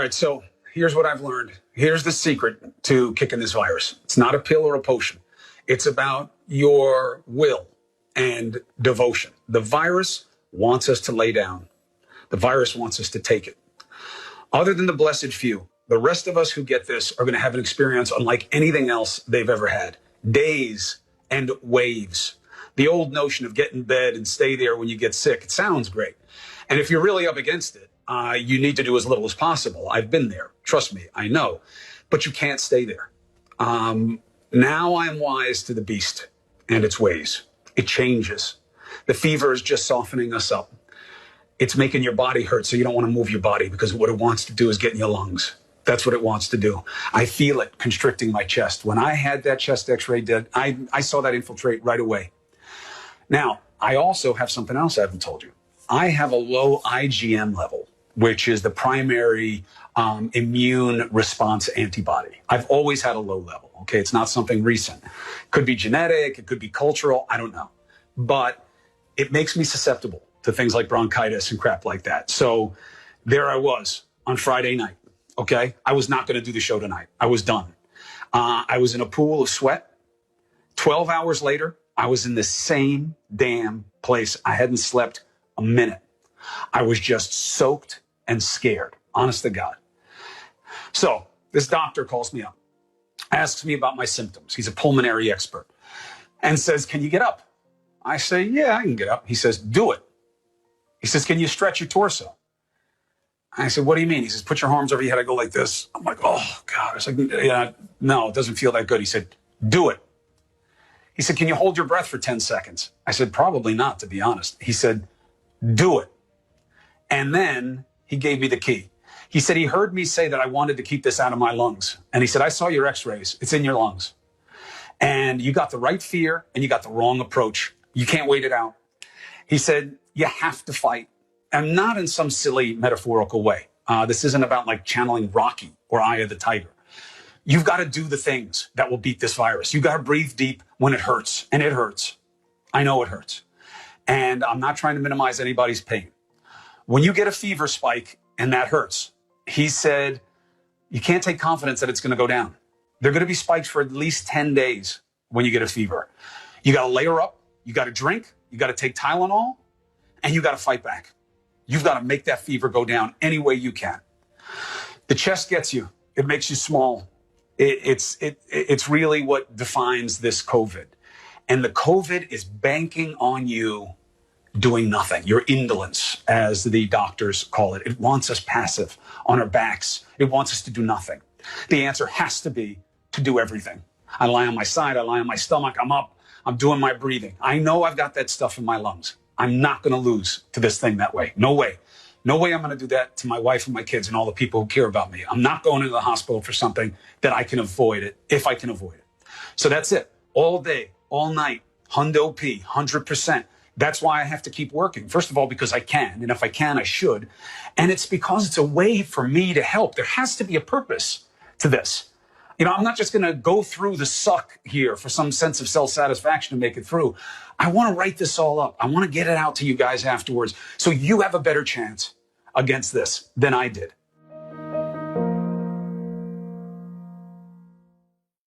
right, so here's what I've learned. Here's the secret to kicking this virus. It's not a pill or a potion. It's about your will and devotion. The virus wants us to lay down. The virus wants us to take it. Other than the blessed few, the rest of us who get this are going to have an experience unlike anything else they've ever had. Days and waves. The old notion of get in bed and stay there when you get sick, it sounds great. And if you're really up against it, you need to do as little as possible. I've been there. Trust me, I know. But you can't stay there. Now I'm wise to the beast and its ways. It changes. The fever is just softening us up. It's making your body hurt, so you don't want to move your body because what it wants to do is get in your lungs. That's what it wants to do. I feel it constricting my chest. When I had that chest x-ray done, I saw that infiltrate right away. Now, I also have something else I haven't told you. I have a low IgM level, which is the primary immune response antibody. I've always had a low level, okay? It's not something recent. Could be genetic, it could be cultural, I don't know. But it makes me susceptible to things like bronchitis and crap like that. So there I was on Friday night, okay? I was not going to do the show tonight. I was done. I was in a pool of sweat. 12 hours later, I was in the same damn place. I hadn't slept a minute. I was just soaked and scared, honest to God. So this doctor calls me up, asks me about my symptoms. He's a pulmonary expert and says, can you get up? I say, yeah, I can get up. He says, do it. He says, can you stretch your torso? I said, what do you mean? He says, put your arms over your head. I go like this. I'm like, oh, God. I was like, yeah, no, it doesn't feel that good. He said, do it. He said, can you hold your breath for 10 seconds? I said, probably not, to be honest. He said, do it. And then he gave me the key. He said he heard me say that I wanted to keep this out of my lungs. And he said, I saw your x-rays. It's in your lungs. And you got the right fear and you got the wrong approach. You can't wait it out. He said, you have to fight. And not in some silly metaphorical way. This isn't about like channeling Rocky or Eye of the Tiger. You've got to do the things that will beat this virus. You've got to breathe deep when it hurts. And it hurts. I know it hurts. And I'm not trying to minimize anybody's pain. When you get a fever spike and that hurts, he said, you can't take confidence that it's going to go down. There are going to be spikes for at least 10 days when you get a fever. You got to layer up. You got to drink. You got to take Tylenol. And you got to fight back. You've got to make that fever go down any way you can. The chest gets you. It makes you small. It's really what defines this COVID. And the COVID is banking on you doing nothing. Your indolence, as the doctors call it. It wants us passive on our backs. It wants us to do nothing. The answer has to be to do everything. I lie on my side. I lie on my stomach. I'm up. I'm doing my breathing. I know I've got that stuff in my lungs. I'm not going to lose to this thing that way. No way. No way I'm going to do that to my wife and my kids and all the people who care about me. I'm not going into the hospital for something that I can avoid it, if I can avoid it. So that's it. All day, all night, hundo P, 100%. That's why I have to keep working. First of all, because I can. And if I can, I should. And it's because it's a way for me to help. There has to be a purpose to this. You know, I'm not just going to go through the suck here for some sense of self-satisfaction to make it through. I want to write this all up. I want to get it out to you guys afterwards so you have a better chance against this than I did.